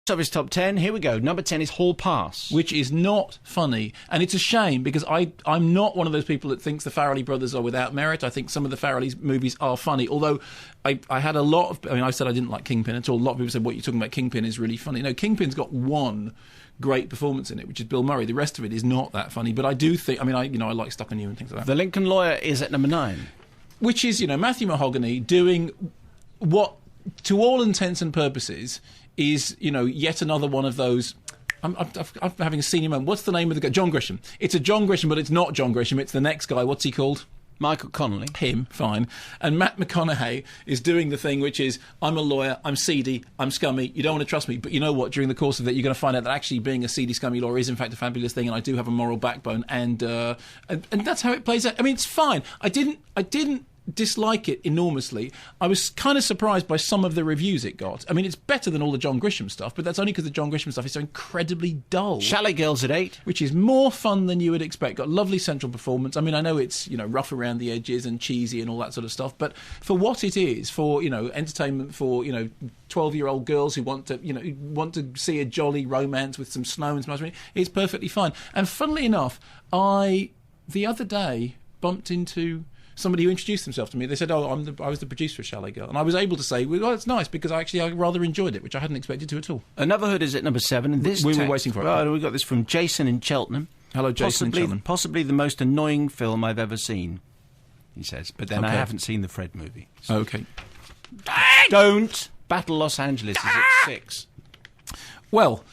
Of his top 10, here we go. Number 10 is Hall Pass, which is not funny, and it's a shame because I'm not one of those people that thinks the Farrelly brothers are without merit. I think some of the Farrelly movies are funny, although I had a lot of... I mean, I said I didn't like Kingpin at all. A lot of people said, what you're talking about, Kingpin is really funny. No, Kingpin's got one great performance in it, which is Bill Murray. The rest of it is not that funny, but I do think... I mean, I like Stuck on You and things like that. The Lincoln Lawyer is at number 9. Which is, Matthew Mahogany doing what, to all intents and purposes... is, yet another one of those... I'm having a senior moment. What's the name of the guy? John Grisham. It's a John Grisham, but it's not John Grisham. It's the next guy. What's he called? Michael Connelly. Him, fine. And Matt McConaughey is doing the thing which is, I'm a lawyer, I'm seedy, I'm scummy, you don't want to trust me, but you know what? During the course of it, you're going to find out that actually being a seedy, scummy lawyer is in fact a fabulous thing, and I do have a moral backbone, and that's how it plays out. I mean, it's fine. I didn't dislike it enormously. I was kind of surprised by some of the reviews it got. I mean, it's better than all the John Grisham stuff, but that's only because the John Grisham stuff is so incredibly dull. Chalet Girls at 8. Which is more fun than you would expect. Got lovely central performance. I mean, I know it's, rough around the edges and cheesy and all that sort of stuff, but for what it is, for, entertainment for, 12-year-old girls who want to see a jolly romance with some snow and some ice cream, it's perfectly fine. And funnily enough, the other day, bumped into... somebody who introduced themselves to me. They said, I was the producer of Chalet Girl. And I was able to say, well, it's nice, because I rather enjoyed it, which I hadn't expected to at all. Another Hood is at number 7. And this we were waiting for it. Oh, we got this from Jason in Cheltenham. Hello, Jason in Cheltenham. Possibly the most annoying film I've ever seen, he says. But then I haven't seen the Fred movie. So. Okay. Don't! Battle Los Angeles is at 6. Well...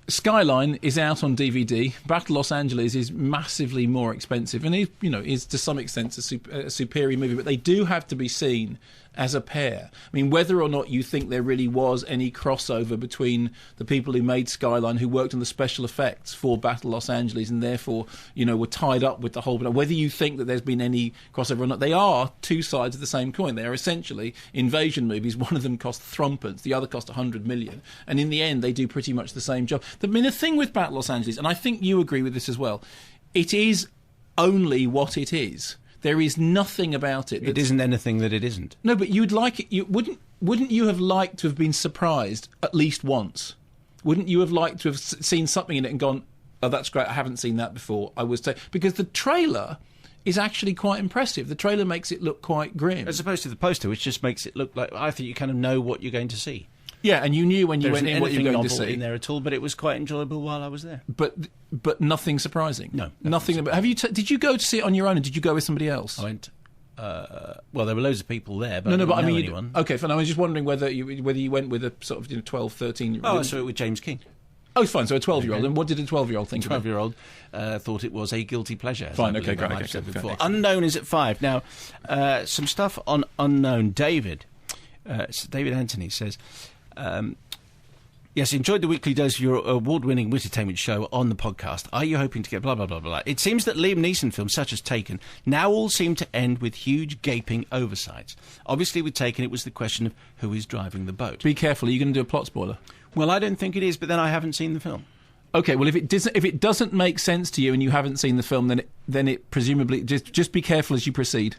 Skyline is out on DVD. Battle Los Angeles is massively more expensive, and is to some extent a superior movie. But they do have to be seen as a pair. I mean, whether or not you think there really was any crossover between the people who made Skyline, who worked on the special effects for Battle Los Angeles, and therefore were tied up with the whole. Whether you think that there's been any crossover or not, they are two sides of the same coin. They are essentially invasion movies. One of them cost thrumpence, the other cost 100 million, and in the end, they do pretty much the same job. I mean, the thing with Battle Los Angeles, and I think you agree with this as well, it is only what it is. There is nothing about it. It isn't anything that it isn't. No, but you'd like it. You wouldn't you have liked to have been surprised at least once? Wouldn't you have liked to have seen something in it and gone, "Oh, that's great. I haven't seen that before." Because the trailer is actually quite impressive. The trailer makes it look quite grim, as opposed to the poster, which just makes it look like I think you kind of know what you're going to see. Yeah, and you knew when you went in what you were going to see in there at all, but it was quite enjoyable while I was there. But nothing surprising. No, nothing. Have you? Did you go to see it on your own, or did you go with somebody else? I went. Well, there were loads of people there, but but I mean, anyone. Okay, fine. I was just wondering whether you went with a sort of 12, 13. Oh, I saw it with James King. Oh, fine. So a 12-year-old. And what did a 12-year-old think? 12-year-old thought it was a guilty pleasure. Fine. Okay, great. Unknown is at 5. Now, some stuff on Unknown. David Anthony says. Yes, enjoyed the weekly dose of your award-winning entertainment show on the podcast. Are you hoping to get blah, blah, blah, blah? It seems that Liam Neeson films such as Taken now all seem to end with huge gaping oversights. Obviously, with Taken, it was the question of who is driving the boat. Be careful. Are you going to do a plot spoiler? Well, I don't think it is, but then I haven't seen the film. Okay, well, if it doesn't make sense to you and you haven't seen the film, then it presumably... Just be careful as you proceed.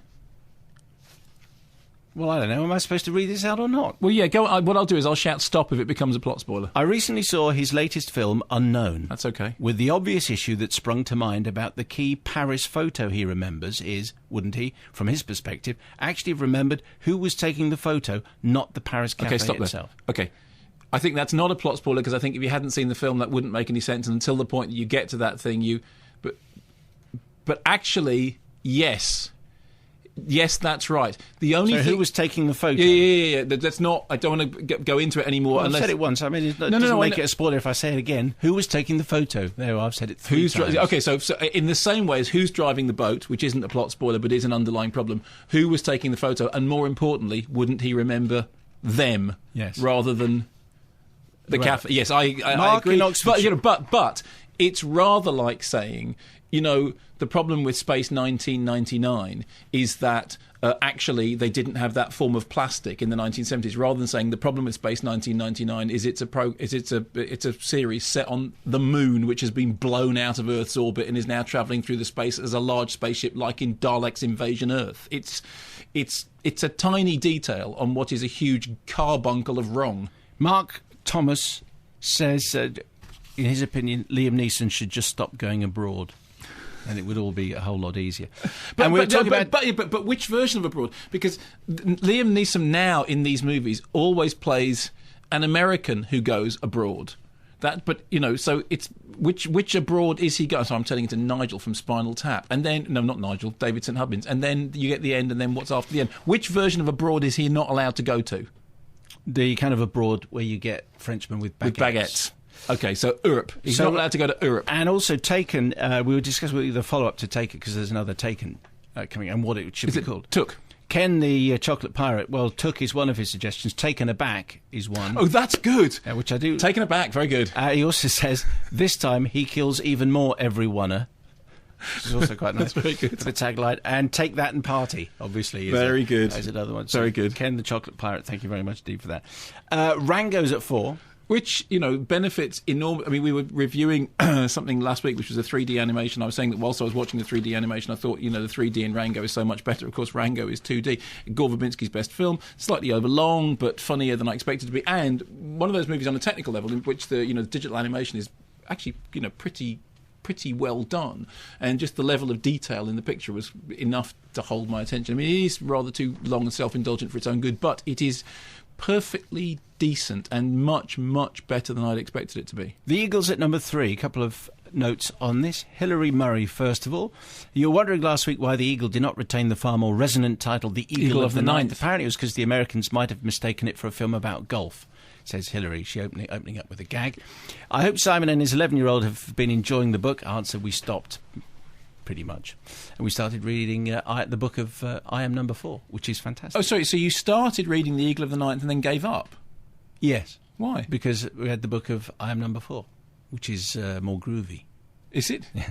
Well, I don't know. Am I supposed to read this out or not? Well, yeah, go. What I'll do is I'll shout stop if it becomes a plot spoiler. I recently saw his latest film, Unknown. That's okay. With the obvious issue that sprung to mind about the key Paris photo he remembers is, wouldn't he, from his perspective, actually have remembered who was taking the photo, not the Paris cafe itself. Okay. I think that's not a plot spoiler, because I think if you hadn't seen the film, that wouldn't make any sense. And until the point that you get to that thing, But actually, yes. Yes, that's right. The only who was taking the photo? Yeah. That's not. I don't want to go into it anymore. Well, I've said it once. I mean, it doesn't make it a spoiler if I say it again. Who was taking the photo? There, I've said it 3 times. Okay, so in the same way as who's driving the boat, which isn't a plot spoiler but is an underlying problem, who was taking the photo, and more importantly, wouldn't he remember them? Yes. Rather than the cafe. Yes, I agree. But it's rather like saying, the problem with Space 1999 is that actually they didn't have that form of plastic in the 1970s. Rather than saying the problem with Space 1999 is it's a series set on the moon, which has been blown out of Earth's orbit and is now travelling through the space as a large spaceship, like in Daleks Invasion Earth. It's a tiny detail on what is a huge carbuncle of wrong. Mark Thomas says, in his opinion, Liam Neeson should just stop going abroad. And it would all be a whole lot easier. But which version of abroad? Because Liam Neeson now in these movies always plays an American who goes abroad. So it's which abroad is he going? So I'm telling it to Nigel from Spinal Tap, and then not Nigel, David St Hubbins, and then you get the end, and then what's after the end? Which version of abroad is he not allowed to go to? The kind of abroad where you get Frenchmen with baguettes. Okay, so Europe. He's not allowed to go to Europe. And also Taken, we were discussing the follow-up to Taken, because there's another Taken coming, and what it should be called. Took. Ken, the chocolate pirate, Took is one of his suggestions. Taken Aback is one. Oh, that's good. Which I do. Taken Aback, very good. He also says, this time he kills even more every-oneer. Which is also quite nice. That's very good. The tagline. And Take That and Party, obviously. Very good. Is another one. So very good. Ken, the chocolate pirate, thank you very much indeed for that. Rango's at 4. Which, benefits enormous. I mean, we were reviewing something last week, which was a 3D animation. I was saying that whilst I was watching the 3D animation, I thought, the 3D in Rango is so much better. Of course, Rango is 2D. Gore Verbinski's best film, slightly overlong, but funnier than I expected to be. And one of those movies on a technical level in which the digital animation is actually, pretty well done. And just the level of detail in the picture was enough to hold my attention. I mean, it is rather too long and self-indulgent for its own good, but it is perfectly decent and much, much better than I'd expected it to be. The Eagles at number 3. A couple of notes on this. Hilary Murray, first of all. You were wondering last week why the Eagle did not retain the far more resonant title, The Eagle of the Ninth. Apparently it was because the Americans might have mistaken it for a film about golf, says Hilary, she opening up with a gag. I hope Simon and his 11-year-old have been enjoying the book. Answer, we stopped. Pretty much. And we started reading the book of I Am Number 4, which is fantastic. Oh, sorry, so you started reading The Eagle of the Ninth and then gave up? Yes. Why? Because we had the book of I Am Number 4, which is more groovy. Is it? Yeah.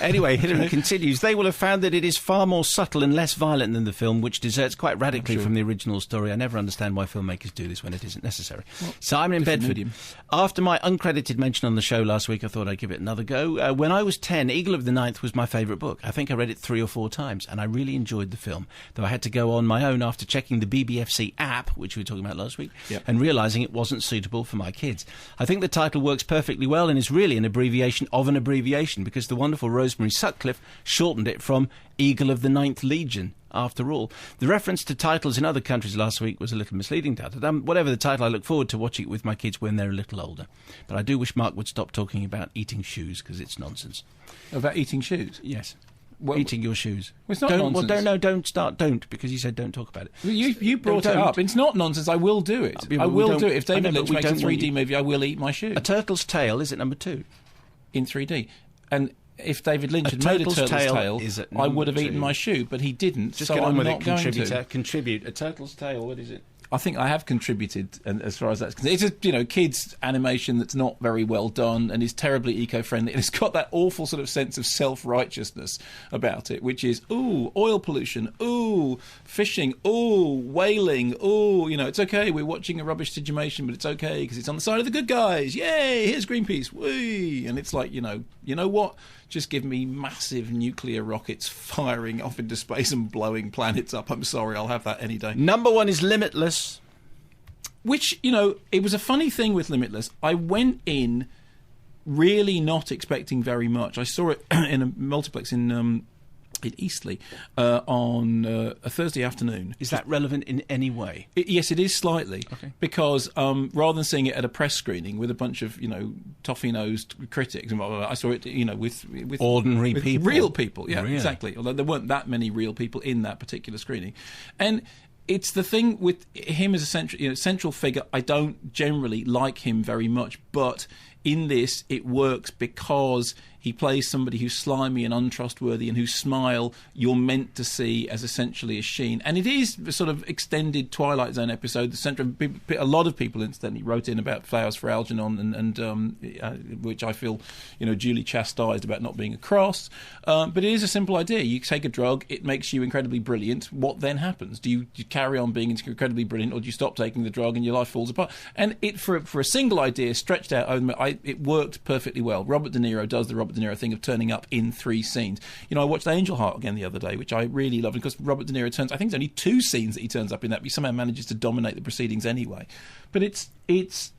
Anyway, Hilary continues, they will have found that it is far more subtle and less violent than the film, which deserts quite radically from the original story. I never understand why filmmakers do this when it isn't necessary. Well, Simon in Bedford. Medium. After my uncredited mention on the show last week, I thought I'd give it another go. When I was 10, Eagle of the Ninth was my favourite book. I think I read it 3 or 4 times, and I really enjoyed the film, though I had to go on my own after checking the BBFC app, which we were talking about last week, and realising it wasn't suitable for my kids. I think the title works perfectly well and is really an abbreviation of an abbreviation, because the wonderful Rosemary Sutcliffe shortened it from Eagle of the Ninth Legion, after all. The reference to titles in other countries last week was a little misleading. Whatever the title, I look forward to watching it with my kids when they're a little older. But I do wish Mark would stop talking about eating shoes, because it's nonsense. About eating shoes? Yes. Eating your shoes. Well, it's not nonsense. Don't, because you said don't talk about it. Well, you brought it up. It's not nonsense. I will do it. I will do it. If David Lynch makes a 3D movie, I will eat my shoe. A Turtle's Tale is at number 2. In 3D. And if David Lynch had made a Turtle's Tale, I would have eaten my shoe, but he didn't. Just so get on I'm with not it. Going Contribute. A Turtle's Tale. What is it? I think I have contributed, and as far as that's concerned. It's a kids animation that's not very well done and is terribly eco-friendly, and it's got that awful sort of sense of self-righteousness about it, which is oil pollution, fishing, whaling, it's okay, we're watching a rubbish digimation, but it's okay because it's on the side of the good guys, yay, here's Greenpeace, whee, and it's like, you know what? Just give me massive nuclear rockets firing off into space and blowing planets up. I'm sorry, I'll have that any day. Number 1 is Limitless. Which, it was a funny thing with Limitless. I went in really not expecting very much. I saw it in a multiplex in Eastleigh on a Thursday afternoon. Is that relevant in any way? Yes, it is slightly. Okay. Because rather than seeing it at a press screening with a bunch of toffee-nosed critics and blah, blah, blah, I saw it with ordinary people, real people. Yeah, really? Exactly. Although there weren't that many real people in that particular screening, and it's the thing with him as a central figure. I don't generally like him very much, but in this it works because he plays somebody who's slimy and untrustworthy and whose smile you're meant to see as essentially a sheen. And it is a sort of extended Twilight Zone episode. A lot of people incidentally wrote in about Flowers for Algernon and which I feel duly chastised about not being a cross. But it is a simple idea. You take a drug, it makes you incredibly brilliant. What then happens? Do you carry on being incredibly brilliant, or do you stop taking the drug and your life falls apart? And it for a single idea stretched out, it worked perfectly well. Robert De Niro does the Robert De Niro thing of turning up in 3 scenes. I watched Angel Heart again the other day, which I really loved, because Robert De Niro I think it's only 2 scenes that he turns up in that, but he somehow manages to dominate the proceedings anyway. But it's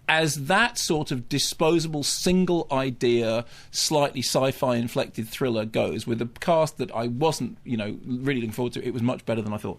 as that sort of disposable, single idea, slightly sci-fi inflected thriller goes, with a cast that I wasn't, really looking forward to, it was much better than I thought.